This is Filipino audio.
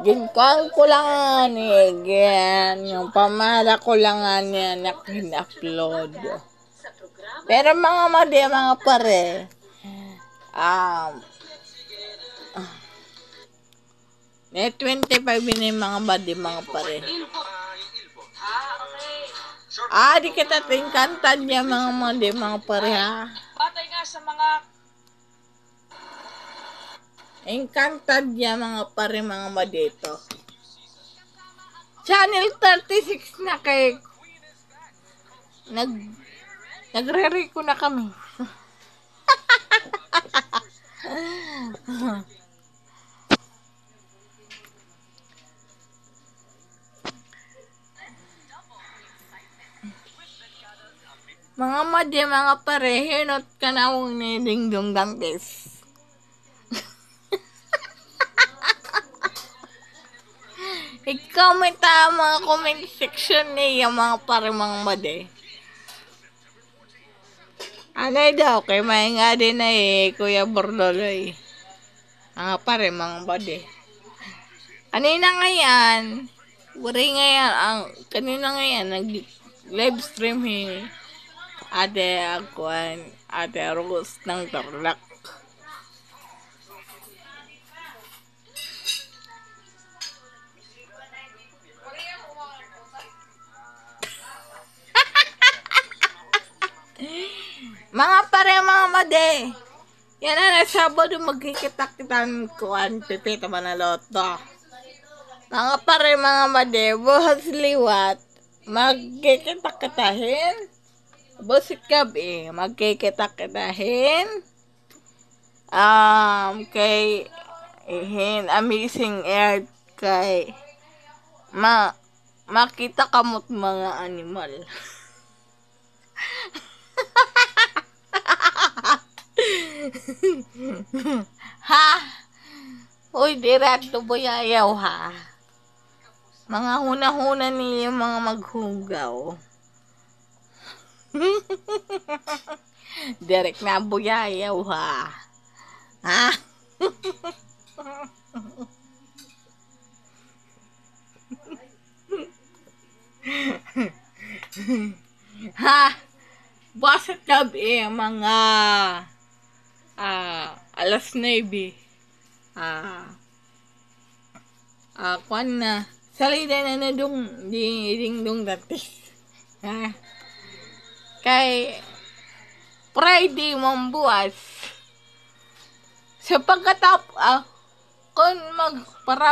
Ginkuhan ko lang nga yan. Yung pamara ko lang nga niya na upload. Pero mga pare, may 25 na yung mga pare. Di kita tingkantan niya mga pare ha. Batay nga sa mga Encantad niya mga pare mga dito. Channel 36 na kay nagre-re ko na kami. Mga pare, hinot ka na mong ni Dingdong Dantes. I-comment mga comment section niya mga pare mga made. Anay daw, kay may nga din na Kuya Bordoloy. Mga pare mga made. Kanina ngayon, nag-live stream Ate Rose ng Tarlac. Mga pare mga made. Yan na Sabado magkikita-kitan kuan Pipita Manaloto. Mga pare mga made, buhos liwat magkikita-kitahin. Busit gabi magkikita-kitahin. Kay Amazing Earth kay makita kamot mga animal. Ha? Uy, dirato buyayaw ha. Mga huna-huna niyo mga maghugaw. Direk na buyayaw ha. Ha? Ha? Basit gabi mga alas 9. Kwan na. Salida na dingdong datis. Ha? Kay Friday mong buwas. Sa pagkatap, kung para